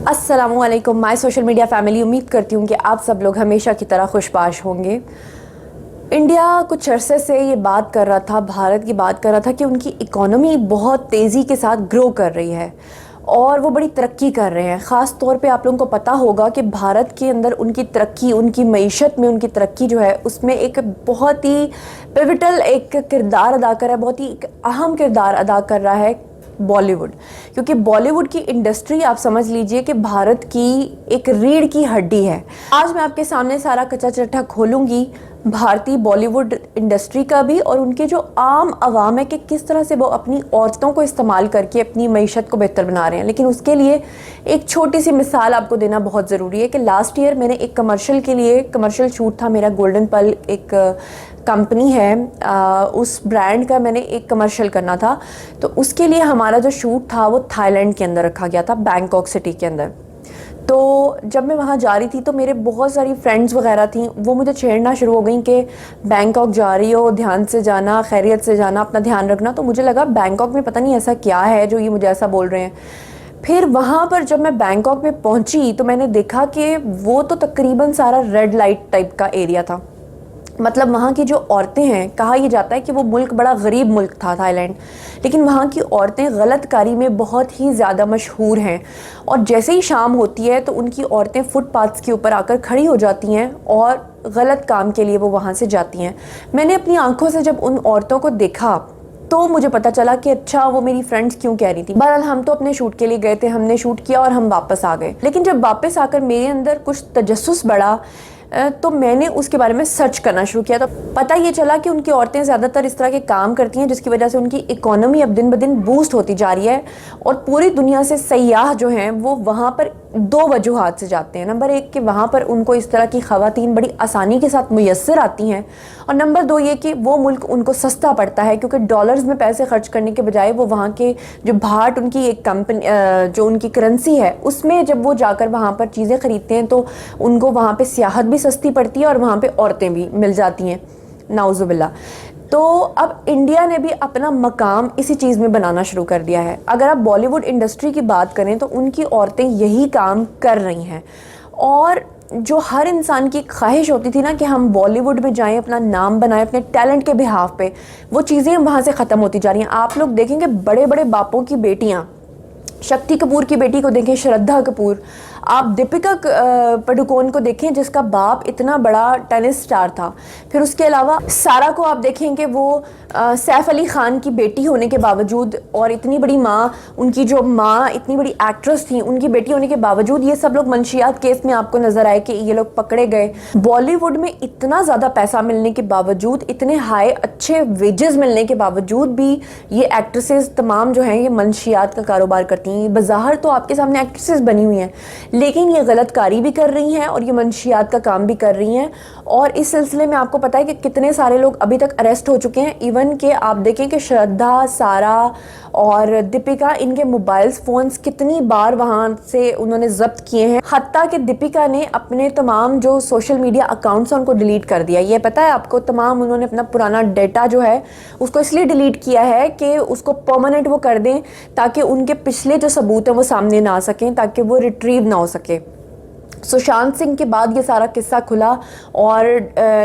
अस्सलामुअलैकुम my social media family. उम्मीद करती हूँ कि आप सब लोग हमेशा की तरह खुशबाश होंगे। इंडिया कुछ अरसे से ये बात कर रहा था, भारत की बात कर रहा था कि उनकी इकोनॉमी बहुत तेज़ी के साथ ग्रो कर रही है और वो बड़ी तरक्की कर रहे हैं। ख़ास तौर पे आप लोगों को पता होगा कि भारत के अंदर उनकी तरक्की, उनकी मईशत में उनकी तरक्की जो है उसमें एक बहुत ही पिवटल एक किरदार अदा कर रहा है, बहुत ही एक अहम किरदार अदा कर रहा है बॉलीवुड। क्योंकि बॉलीवुड की इंडस्ट्री आप समझ लीजिए कि भारत की एक रीढ़ की हड्डी है। आज मैं आपके सामने सारा कच्चा चिट्ठा खोलूंगी भारतीय बॉलीवुड इंडस्ट्री का भी, और उनके जो आम आवाम है कि किस तरह से वो अपनी औरतों को इस्तेमाल करके अपनी मईशत को बेहतर बना रहे हैं। लेकिन उसके लिए एक छोटी सी मिसाल आपको देना बहुत ज़रूरी है कि लास्ट ईयर मैंने एक कमर्शियल के लिए, कमर्शियल शूट था मेरा, गोल्डन पल एक कंपनी है, उस ब्रांड का मैंने एक कमर्शियल करना था। तो उसके लिए हमारा जो शूट था वो थाईलैंड के अंदर रखा गया था, बैंकॉक सिटी के अंदर। तो जब मैं वहाँ जा रही थी तो मेरे बहुत सारी फ्रेंड्स वगैरह थी, वो मुझे छेड़ना शुरू हो गई कि बैंकॉक जा रही हो, ध्यान से जाना, खैरियत से जाना, अपना ध्यान रखना। तो मुझे लगा बैंकॉक में पता नहीं ऐसा क्या है जो ये मुझे ऐसा बोल रहे हैं। फिर वहाँ पर जब मैं बैंकॉक में पहुँची तो मैंने देखा कि वो तो तकरीबन सारा रेड लाइट टाइप का एरिया था। मतलब वहाँ की जो औरतें हैं, कहा यह जाता है कि वो मुल्क बड़ा गरीब मुल्क था थाईलैंड, लेकिन वहाँ की औरतें गलतकारी में बहुत ही ज़्यादा मशहूर हैं। और जैसे ही शाम होती है तो उनकी औरतें फुटपाथ्स के ऊपर आकर खड़ी हो जाती हैं और गलत काम के लिए वो वहाँ से जाती हैं। मैंने अपनी आंखों से जब उन औरतों को देखा तो मुझे पता चला कि अच्छा वो मेरी फ्रेंड्स क्यों कह रही थी। बहरहाल हम तो अपने शूट के लिए गए थे, हमने शूट किया और हम वापस आ गए। लेकिन जब वापस आकर मेरे अंदर कुछ तजस्सुस बढ़ा तो मैंने उसके बारे में सर्च करना शुरू किया। तो पता ये चला कि उनकी औरतें ज़्यादातर इस तरह के काम करती हैं जिसकी वजह से उनकी इकोनॉमी अब दिन ब दिन बूस्ट होती जा रही है। और पूरी दुनिया से सयाह जो हैं वो वहाँ पर दो वजूहात से जाते हैं। नंबर एक कि वहाँ पर उनको इस तरह की ख़वातीन बड़ी आसानी के साथ मुयस्सर आती हैं, और नंबर दो ये कि वो मुल्क उनको सस्ता पड़ता है क्योंकि डॉलर्स में पैसे खर्च करने के बजाय वो वहाँ के जो भाट, उनकी एक कंपनी जो उनकी करेंसी है उसमें जब वो जाकर वहाँ पर चीज़ें ख़रीदते हैं तो उनको वहाँ पर सियाहत भी सस्ती पड़ती है और वहाँ पे औरतें भी मिल जाती हैं, नाउजुबिल्ला। तो अब इंडिया ने भी अपना मकाम इसी चीज़ में बनाना शुरू कर दिया है। अगर आप बॉलीवुड इंडस्ट्री की बात करें तो उनकी औरतें यही काम कर रही हैं। और जो हर इंसान की ख्वाहिश होती थी ना कि हम बॉलीवुड में जाएं, अपना नाम बनाएं अपने टैलेंट के बिहाफ पे, वो चीज़ें वहाँ से ख़त्म होती जा रही हैं। आप लोग देखेंगे बड़े बड़े बापों की बेटियाँ, शक्ति कपूर की बेटी को देखें, श्रद्धा कपूर, आप दीपिका पडुकोन को देखें जिसका बाप इतना बड़ा टेनिस स्टार था। फिर उसके अलावा सारा को आप देखेंगे वो सैफ अली ख़ान की बेटी होने के बावजूद, और इतनी बड़ी माँ, उनकी जो माँ इतनी बड़ी एक्ट्रेस थी, उनकी बेटी होने के बावजूद ये सब लोग मंशियात केस में आपको नज़र आए कि ये लोग पकड़े गए। बॉलीवुड में इतना ज़्यादा पैसा मिलने के बावजूद, इतने हाई अच्छे वेजेस मिलने के बावजूद भी ये एक्ट्रेसेस तमाम जो हैं ये मंशियात का कारोबार करती हैं। बाज़ाहिर तो आपके सामने एक्ट्रेसेस बनी हुई हैं, लेकिन ये गलतकारी भी कर रही हैं और ये मंशियात का काम भी कर रही हैं। और इस सिलसिले में आपको पता है कि कितने सारे लोग अभी तक अरेस्ट हो चुके हैं। इवन के आप देखें कि श्रद्धा, सारा और दीपिका, इनके मोबाइल्स फ़ोन्स कितनी बार वहाँ से उन्होंने जब्त किए हैं। हत्ता कि दीपिका ने अपने तमाम जो सोशल मीडिया अकाउंट्स हैं उनको डिलीट कर दिया। ये पता है आपको, तमाम उन्होंने अपना पुराना डेटा जो है उसको इसलिए डिलीट किया है कि उसको परमानेंट वो कर दें ताकि उनके पिछले जो सबूत हैं वो सामने ना आ सकें, ताकि वो रिट्रीव ना हो सके। सुशांत सिंह के बाद ये सारा किस्सा खुला और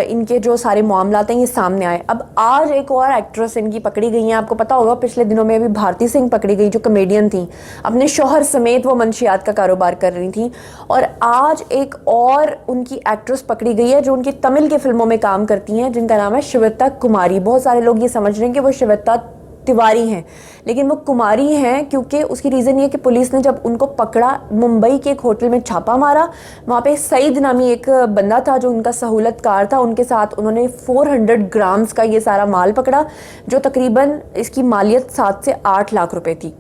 इनके जो सारे मामलात हैं ये सामने आए। अब आज एक और एक्ट्रेस इनकी पकड़ी गई हैं। आपको पता होगा पिछले दिनों में अभी भारती सिंह पकड़ी गई जो कॉमेडियन थी, अपने शौहर समेत वो मंशियात का कारोबार कर रही थी। और आज एक और उनकी एक्ट्रेस पकड़ी गई है जो उनकी तमिल के फिल्मों में काम करती हैं, जिनका नाम है श्वेता कुमारी। बहुत सारे लोग ये समझ रहे हैं कि वो श्वेता तिवारी हैं, लेकिन वो कुमारी हैं क्योंकि उसकी रीज़न ये कि पुलिस ने जब उनको पकड़ा, मुंबई के एक होटल में छापा मारा, वहाँ पे सईद नामी एक बंदा था जो उनका सहूलतकार था, उनके साथ उन्होंने 400 ग्राम्स का ये सारा माल पकड़ा जो तकरीबन इसकी मालियत 7 से 8 लाख रुपए थी।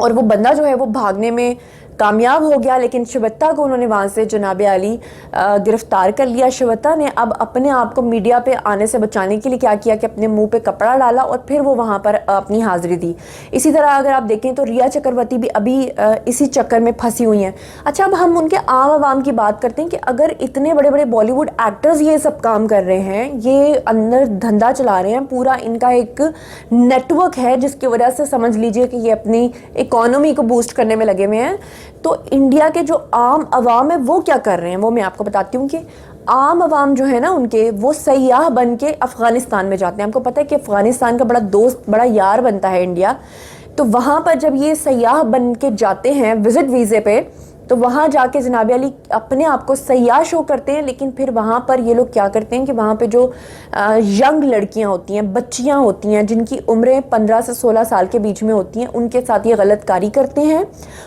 और वो बंदा जो है वो भागने में कामयाब हो गया, लेकिन श्वेता को उन्होंने वहाँ से जनाब आली गिरफ्तार कर लिया। श्वेता ने अब अपने आप को मीडिया पे आने से बचाने के लिए क्या किया कि अपने मुंह पे कपड़ा डाला और फिर वो वहाँ पर अपनी हाजिरी दी। इसी तरह अगर आप देखें तो रिया चक्रवर्ती भी अभी इसी चक्कर में फंसी हुई हैं। अच्छा, अब हम उनके आम आवाम की बात करते हैं कि अगर इतने बड़े बड़े बॉलीवुड एक्टर्स ये सब काम कर रहे हैं, ये अंदर धंधा चला रहे हैं, पूरा इनका एक नेटवर्क है जिसकी वजह से समझ लीजिए कि ये अपनी इकोनॉमी को बूस्ट करने में लगे हुए हैं, तो इंडिया के जो आम अवाम है वो क्या कर रहे हैं वो मैं आपको बताती हूँ कि आम अवाम जो है ना उनके, वो सयाह बन के अफ़गानिस्तान में जाते हैं। आपको पता है कि अफ़गानिस्तान का बड़ा दोस्त, बड़ा यार बनता है इंडिया। तो वहाँ पर जब ये सयाह बन के जाते हैं विज़िट वीज़े पे, तो वहाँ जाके जनाब अली अपने आप को सयाह शो करते हैं। लेकिन फिर वहाँ पर ये लोग क्या करते हैं कि वहाँ पे जो यंग लड़कियाँ होती हैं, बच्चियाँ होती हैं जिनकी उम्रें 15 से 16 साल के बीच में होती हैं, उनके साथ ये गलतकारी करते हैं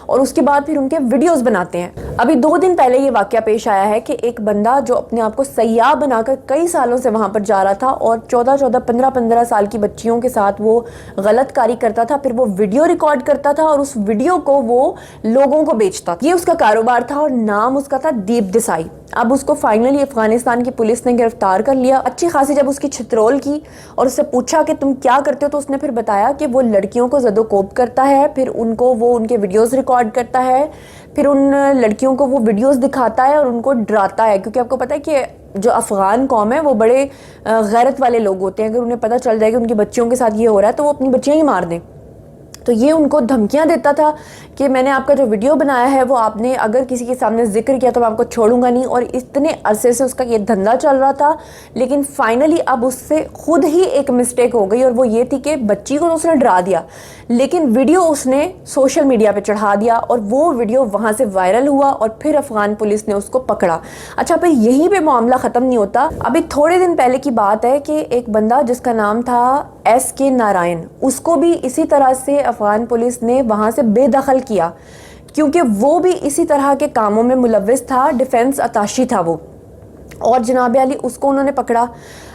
और उसके बाद फिर उनके वीडियोस बनाते हैं। अभी 2 दिन पहले ये वाक़या पेश आया है कि एक बंदा जो अपने आप को सयाह बनाकर कई सालों से वहाँ पर जा रहा था और 14-14, 15-15 साल की बच्चियों के साथ वो गलतकारी करता था। फिर वो वीडियो रिकॉर्ड करता था और उस वीडियो को वो लोगों को बेचता था। ये उसका कारोबार था और नाम उसका था दीप देसाई। अब उसको फाइनली अफगानिस्तान की पुलिस ने गिरफ्तार कर लिया। अच्छी खासी जब उसकी छितरोल की और उससे पूछा कि तुम क्या करते हो, तो उसने फिर बताया कि वो लड़कियों को ज़दोकोब करता है, फिर उनको वो उनके वीडियोस रिकॉर्ड करता है, फिर उन लड़कियों को वो वीडियोस दिखाता है और उनको डराता है। क्योंकि आपको पता है कि जो अफ़गान कौम है वो बड़े गैरत वाले लोग होते हैं। अगर उन्हें पता चल जाए कि उनकी बच्चियों के साथ ये हो रहा है तो वो अपनी बच्चियाँ ही मार दें। तो ये उनको धमकियां देता था कि मैंने आपका जो वीडियो बनाया है वो आपने अगर किसी के सामने जिक्र किया तो मैं आपको छोड़ूंगा नहीं। और इतने अरसे से उसका ये धंधा चल रहा था। लेकिन फाइनली अब उससे खुद ही एक मिस्टेक हो गई और वो ये थी कि बच्ची को तो उसने डरा दिया, लेकिन वीडियो उसने सोशल मीडिया पे चढ़ा दिया और वो वीडियो वहाँ से वायरल हुआ और फिर अफगान पुलिस ने उसको पकड़ा। अच्छा, फिर यहीं पे मामला ख़त्म नहीं होता। अभी थोड़े दिन पहले की बात है कि एक बंदा जिसका नाम था SK नारायण, उसको भी इसी तरह से अफगान पुलिस ने वहाँ से बेदखल किया क्योंकि वो भी इसी तरह के कामों में मुलव्विस था, डिफेंस अताशी था वो, और जनाब अली उसको उन्होंने पकड़ा।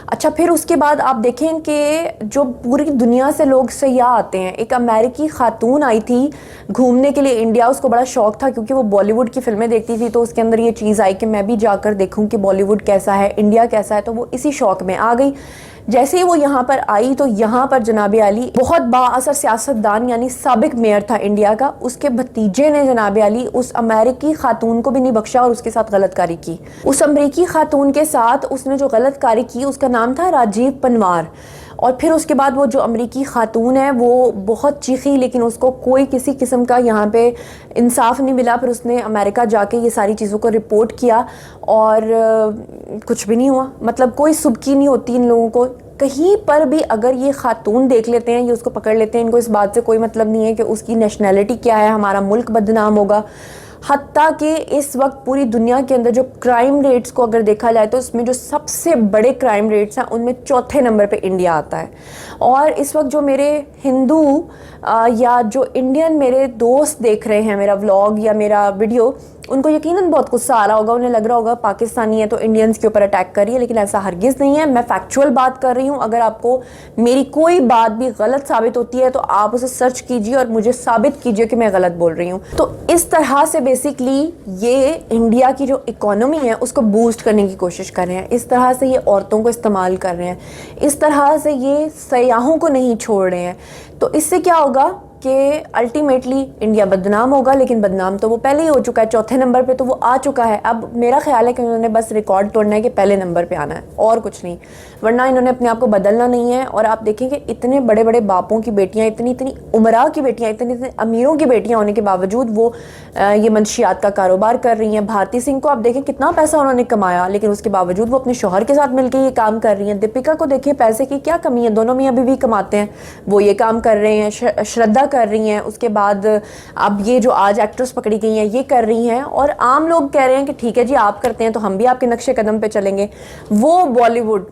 अच्छा, फिर उसके बाद आप देखें कि जो पूरी दुनिया से लोग सयाह आते हैं। एक अमेरिकी खातून आई थी घूमने के लिए इंडिया, उसको बड़ा शौक था क्योंकि वो बॉलीवुड की फिल्में देखती थी, तो उसके अंदर ये चीज़ आई कि मैं भी जाकर देखूं कि बॉलीवुड कैसा है, इंडिया कैसा है। तो वो इसी शौक में आ गई। जैसे ही वो यहाँ पर आई तो यहाँ पर जनाब अली बहुत बाअसर सियासतदान यानी साबिक मेयर था इंडिया का, उसके भतीजे ने जनाब अली उस अमेरिकी खातून को भी नहीं बख्शा और उसके साथ गलतकारी की। उस अमेरिकी खातून के साथ उसने जो गलतकारी की उसका नाम था राजीव पनवार। और फिर उसके बाद वो जो अमेरिकी खातून है वो बहुत चीखी, लेकिन उसको कोई किसी किस्म का यहाँ पे इंसाफ नहीं मिला। फिर उसने अमेरिका जाके ये सारी चीज़ों को रिपोर्ट किया और कुछ भी नहीं हुआ। मतलब कोई सुबकी नहीं होती इन लोगों को। कहीं पर भी अगर ये खातून देख लेते हैं, ये उसको पकड़ लेते हैं, इनको इस बात से कोई मतलब नहीं है कि उसकी नेशनैलिटी क्या है, हमारा मुल्क बदनाम होगा। हत्ता कि इस वक्त पूरी दुनिया के अंदर जो क्राइम रेट्स को अगर देखा जाए तो उसमें जो सबसे बड़े क्राइम रेट्स हैं उनमें चौथे नंबर पे इंडिया आता है। और इस वक्त जो मेरे हिंदू या जो इंडियन मेरे दोस्त देख रहे हैं मेरा व्लॉग या मेरा वीडियो, उनको यकीनन बहुत गुस्सा आ रहा होगा, उन्हें लग रहा होगा पाकिस्तानी है तो इंडियंस के ऊपर अटैक कर रही है, लेकिन ऐसा हरगिज़ नहीं है। मैं फैक्चुअल बात कर रही हूँ। अगर आपको मेरी कोई बात भी गलत साबित होती है तो आप उसे सर्च कीजिए और मुझे साबित कीजिए कि मैं गलत बोल रही हूँ। तो इस तरह से बेसिकली ये इंडिया की जो इकोनॉमी है उसको बूस्ट करने की कोशिश कर रहे हैं। इस तरह से ये औरतों को इस्तेमाल कर रहे हैं, इस तरह से ये सयाहों को नहीं छोड़ रहे हैं। तो इससे क्या होगा कि अल्टीमेटली इंडिया बदनाम होगा, लेकिन बदनाम तो वो पहले ही हो चुका है। चौथे नंबर पे तो वो आ चुका है। अब मेरा ख्याल है कि उन्होंने बस रिकॉर्ड तोड़ना है कि पहले नंबर पे आना है और कुछ नहीं, वरना इन्होंने अपने आप को बदलना नहीं है। और आप देखें कि इतने बड़े बड़े बापों की बेटियां, इतनी इतनी उमरा की बेटियां, इतने इतने अमीरों की बेटियां होने के बावजूद वो ये मंशियात का कारोबार कर रही हैं। भारती सिंह को आप देखें कितना पैसा उन्होंने कमाया, लेकिन उसके बावजूद वो अपने शौहर के साथ मिलकर ये काम कर रही हैं। दीपिका को देखें, पैसे की क्या कमी है, दोनों मियाँ बीवी कमाते हैं, वो ये काम कर रहे हैं। श्रद्धा कर रही हैं, उसके बाद अब ये जो आज एक्ट्रेस पकड़ी गई हैं ये कर रही हैं। और आम लोग कह रहे हैं कि ठीक है जी आप करते हैं तो हम भी आपके नक्शे कदम पे चलेंगे। वो बॉलीवुड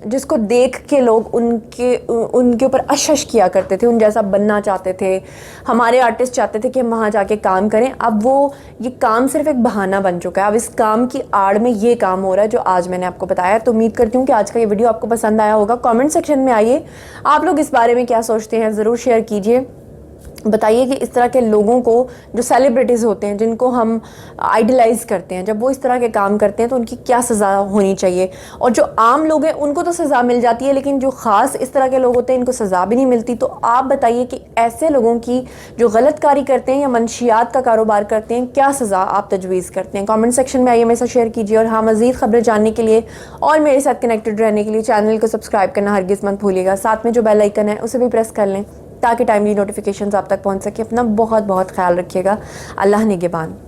जिसको देख के लोग उनके ऊपर अशश किया करते थे, उन जैसा बनना चाहते थे, हमारे आर्टिस्ट चाहते थे कि हम वहाँ जाके काम करें, अब वो ये काम सिर्फ एक बहाना बन चुका है। अब इस काम की आड़ में ये काम हो रहा है जो आज मैंने आपको बताया। तो उम्मीद करती हूँ कि आज का ये वीडियो आपको पसंद आया होगा। कमेंट सेक्शन में आइए, आप लोग इस बारे में क्या सोचते हैं ज़रूर शेयर कीजिए। बताइए कि इस तरह के लोगों को, जो सेलिब्रिटीज़ होते हैं जिनको हम आइडलाइज़ करते हैं, जब वो इस तरह के काम करते हैं तो उनकी क्या सज़ा होनी चाहिए। और जो आम लोग हैं उनको तो सज़ा मिल जाती है, लेकिन जो ख़ास इस तरह के लोग होते हैं इनको सज़ा भी नहीं मिलती। तो आप बताइए कि ऐसे लोगों की जो गलतकारी करते हैं या मंशियात का कारोबार करते हैं, क्या सज़ा आप तजवीज़ करते हैं। कमेंट सेक्शन में आइए, मेरे साथ शेयर कीजिए। और हाँ, मज़ीद खबरें जानने के लिए और मेरे साथ कनेक्टेड रहने के लिए चैनल को सब्सक्राइब करना हरगिज़ मत भूलिएगा। साथ में जो बेल आइकन है उसे भी प्रेस कर लें ताकि टाइमली नोटिफिकेशंस आप तक पहुंच सके। अपना बहुत बहुत ख्याल रखिएगा। अल्लाह निगहबान।